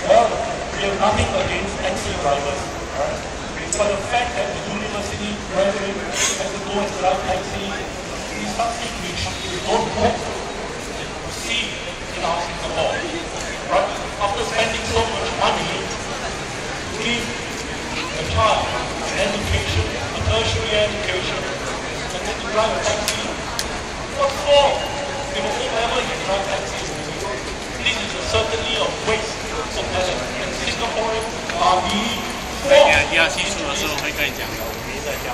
Well, we have nothing against taxi drivers, right? But the fact that the university graduate has to go and drive taxi is something which we don't hope to see in our Singapore, right? After spending so much money to give a child an education, a tertiary education, and then to drive a taxi, what for? If whoever you drive taxi, this is certainly a waste of talent, and Singaporeans are being forced. 第二期数的时候会跟你讲的，我们一直在讲。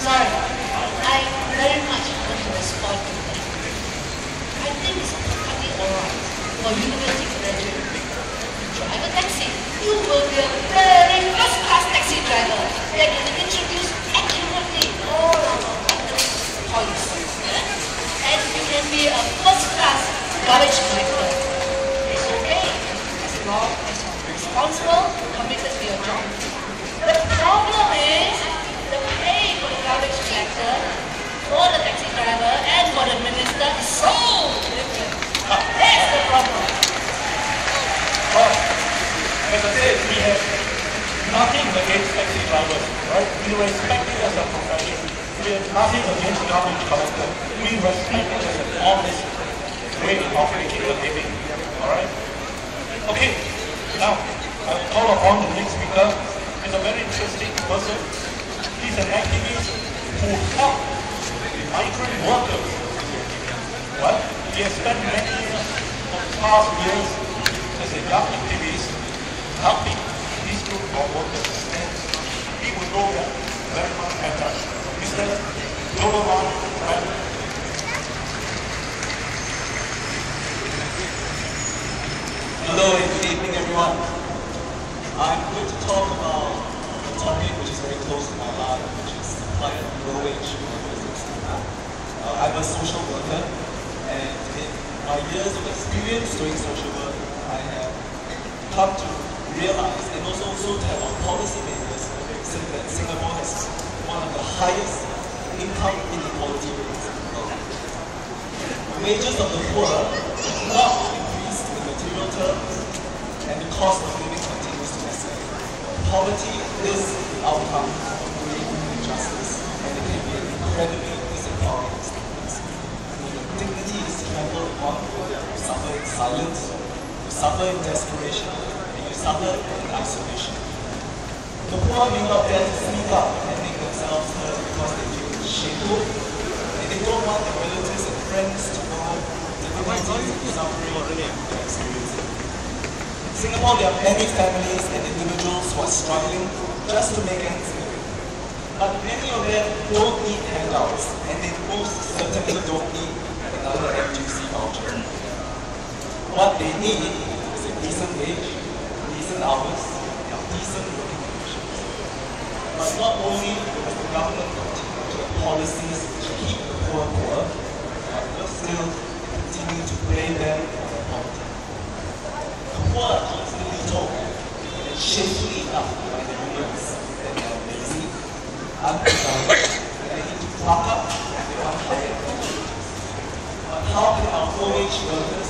Sorry, I very much want to respond to that. I think it's perfectly alright for university graduates to drive a taxi. You will be a very first-class taxi driver that can introduce accurately all our points. And you can be a first-class garbage collector. It's okay as long as you're responsible, committed to your job. The problem is the pay for the garbage collector, for the taxi driver, and for the minister is so different. That's the problem. Well, as I said, we have nothing against taxi drivers, right? We respect it as a profession. We have nothing against garbage collector. We respect it as an honest way of making a living, alright? Okay, now I will call upon the next speaker. He's a very interesting person. He's an activist who helped migrant workers. Well, he has spent many of the past years as a young activist helping this group of workers. And he will know that very much better. Mr. Donovan. Hello and good evening everyone. I'm going to talk about a topic which is very close to my heart, which is employment low wage workers. I'm a social worker, and in my years of experience doing social work, I have come to realize and also tell our policymakers that Singapore has one of the highest income inequality rates in the world. The wages of the poor have not increased in material terms, and the cost of living continues to escalate. Poverty is the outcome of great injustice, and it can be an incredibly disempowering experience. Your dignity is trampled upon, you suffer in silence, you suffer in desperation, and you suffer in isolation. The poor may not dare to speak up and make themselves heard because they feel shameful, and they don't want their relatives and friends to know the difficulties and suffering they're experiencing. In Singapore, there are many families and individuals who are struggling just to make ends meet. But many of them don't need handouts, and they most certainly don't need another NTUC voucher. What they need is a decent wage, decent hours, and decent working conditions. But not only does the government continue to have policies which keep the poor poor, but will still continue to blame them for poverty. The poor are constantly told, and shamefully enough by the unions, that they are lazy, undecided, and they need to buck up and they want higher wages. But how can our low-wage workers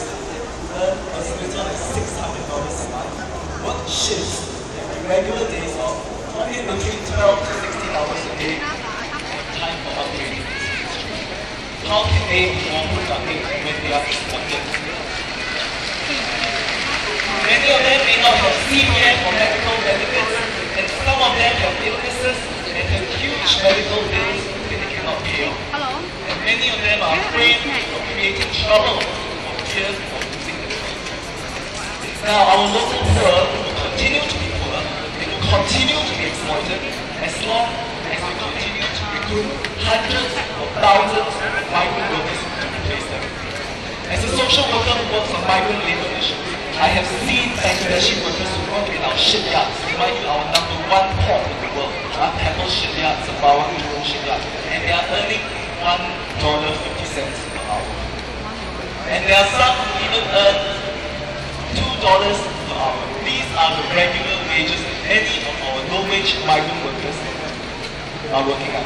earn as little as $600 a month, work shifts, and regular days off, come in between 12 to 16 hours a day, and time for upgrading this industry? How can they be more productive when they are exploited? Many of them may not have CPF or medical benefits, and some of them have illnesses and have huge medical bills that they cannot pay off. And many of them are afraid of creating trouble for fear of losing their jobs. Now, our local poor will continue to be poor, they will continue to be exploited as long as we continue to recruit hundreds or thousands of migrant workers to replace them. As a social worker who works on migrant labor issues, I have seen Bangladeshi workers who work in our shipyards, remind you our number one port in the world, our Tamil shipyard, Sembawang Jurong shipyard, and they are earning $1.50 per hour. And there are some who even earn $2 per hour. These are the regular wages that many of our low-wage migrant workers are working at.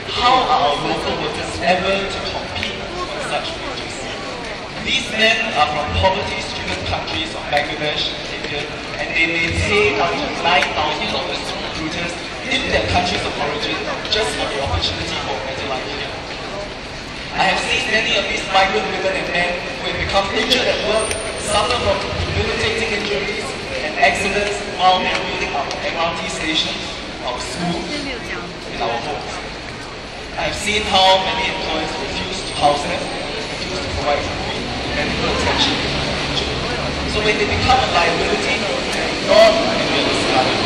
How are our local workers ever to compete on such wages? These men are from poverty-stricken countries of Bangladesh, India, and they may pay up to $9,000 to recruiters in their countries of origin just for the opportunity for a better life here. I have seen many of these migrant women and men who have become injured at work, suffer from debilitating injuries and accidents while they're building our MRT stations, our schools, and our homes. I have seen how many employers refuse to house them, refuse to provide free medical attention. So when they become a liability, they're ignored and they're discarded.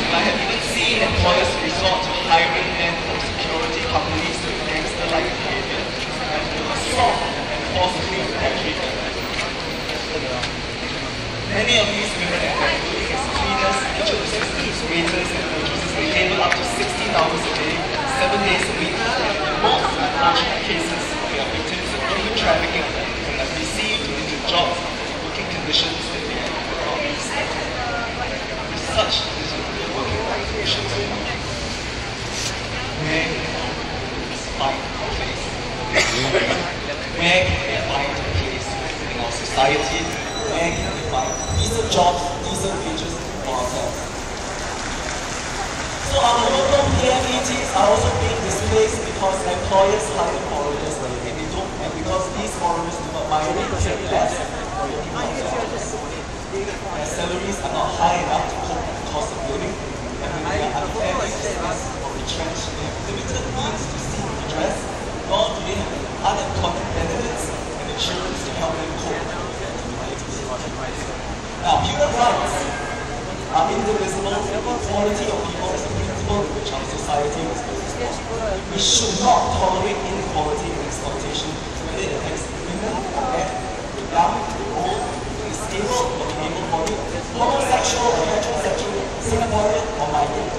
And I have even seen employers resort to hiring men from security companies with gangster-like behavior and will assault and forcibly treat them. Many of these women and their colleagues as cleaners, kitchen assistants, waiters, and waitresses are able up to 16 hours a day, 7 days a week. In most unfortunate cases, they are victims of human trafficking and have received into jobs and working conditions that they have not expected. With such miserable working conditions, where can we find a place? Where can they find a place in our society? Where can we find decent jobs, decent wages for ourselves? So our local PMETs are also being displaced because employers hire foreigners and because these foreigners do not migrate less for working themselves. Their salaries are not high enough to cope with the cost of living, and when they are unfairly dismissed or retrenched, they have limited means to seek redress, nor do they have unemployment benefits and insurance to help them cope. Now, human rights are indivisible. Equality of people is a principle in which our society is based on. We should not tolerate inequality and exploitation, whether it affects women or men, the young, the old, the disabled or the able-bodied, homosexual or heterosexual, Singaporean or migrant.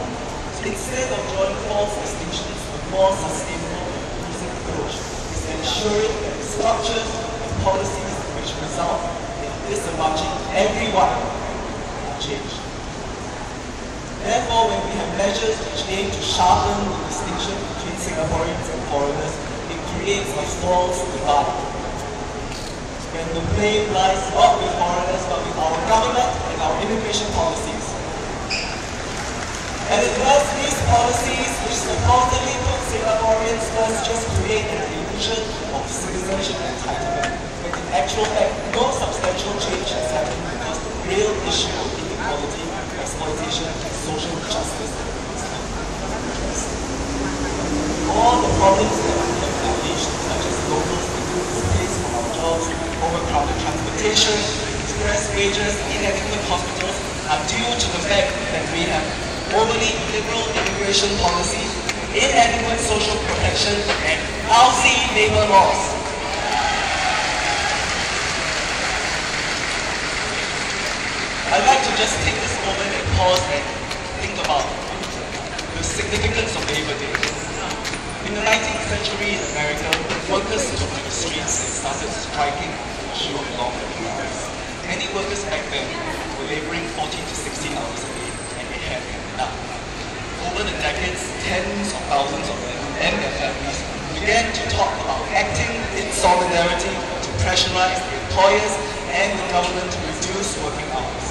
So instead of drawing false distinctions, a more sustainable, inclusive approach is ensuring that the structures and policies which result disadvantaging everyone are changed. Therefore, when we have measures which aim to sharpen the distinction between Singaporeans and foreigners, it creates a false divide. When the blame lies not with foreigners but with our government and our immigration policies. And it was these policies which supposedly put Singaporeans first just create an illusion of citizenship entitlement. In actual fact, no substantial change has happened because the real issue of inequality, exploitation, and social justice is not addressed. All the problems that we have unleashed, such as locals being displaced from our jobs, overcrowded transportation, stress wages, inadequate hospitals, are due to the fact that we have overly liberal immigration policies, inadequate social protection, and lousy labor laws. I'd like to just take this moment and pause and think about the significance of Labor Day. In the 19th century in America, workers took to the streets and started striking the issue of long working hours. Many workers back then were laboring 40 to 16 hours a day, and they had enough. Over the decades, tens of thousands of them and their families began to talk about acting in solidarity to pressurize the employers and the government to reduce working hours.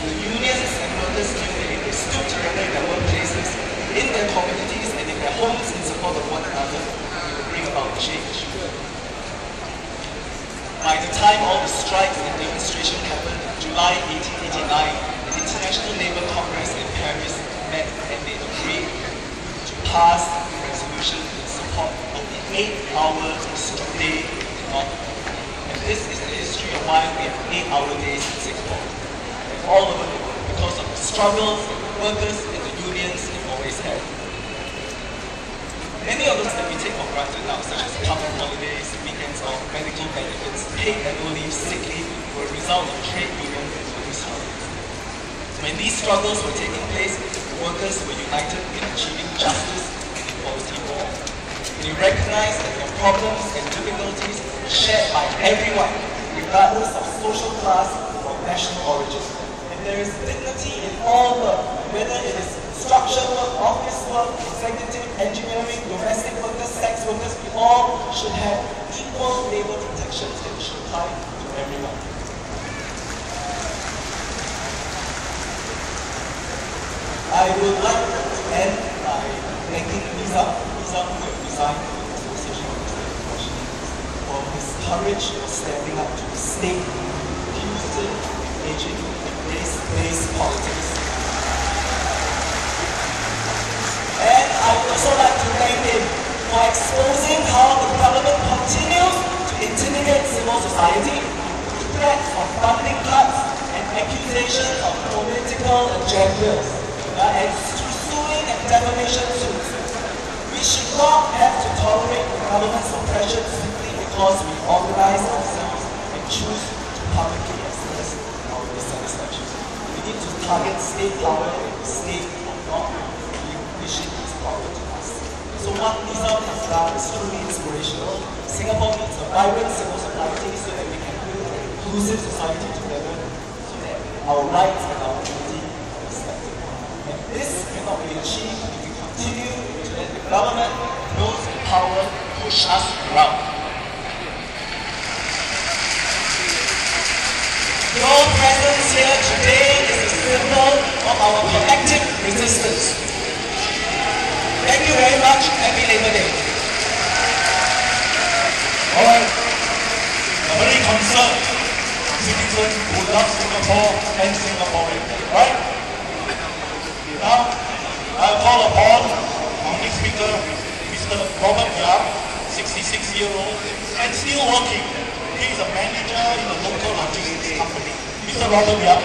The unions and workers knew that if they stood together in their workplaces, in their communities, and in their homes in support of one another, it would bring about change. By the time all the strikes and demonstrations happened in July 1889, the International Labour Congress in Paris met and they agreed to pass a resolution in support of the 8-hour day in North. And this is the history of why we have 8-hour days in Singapore. All over the world, because of the struggles that the workers and the unions have always had. Many of those that we take for granted now, such as public holidays, weekends off, medical benefits, paid annual leave, sick leave, were a result of trade union and workers' struggles. When these struggles were taking place, the workers were united in achieving justice and equality for all. They recognized that their problems and difficulties were shared by everyone, regardless of social class or national origin. There is dignity in all work, whether it is construction work, office work, executive, engineering, domestic workers, sex workers, we all should have equal labor protections and should apply to everyone. I would like to end by thanking Nizam who have resigned from the Association of State Professionals, for his courage of standing up to the state, refusing engaging in race-based politics. And I would also like to thank him for exposing how the government continues to intimidate civil society with threats of funding cuts and accusations of political agendas, and suing and defamation suits. We should not have to tolerate the government's oppression simply because we organize ourselves and choose to publicly express our dissatisfaction. We need to target state power and the state of not wishing its power to us. So what Nizam has done is truly inspirational. Singapore needs a vibrant civil society so that we can build an inclusive society together, so that our rights and our unity are respected. And this cannot be achieved if we continue to let the government, those in power, push us around. Your presence here today is a symbol of our collective resistance. Thank you very much. Happy Labor Day. Alright, a very concerned citizen who loves Singapore and Singaporeans, right? Now, I call upon our next speaker, Mr. Robert Yap, 66-year-old, and still working. He is a manager in a local logistics company. Mr. Robert Yap.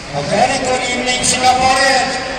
A very good evening, Singaporeans.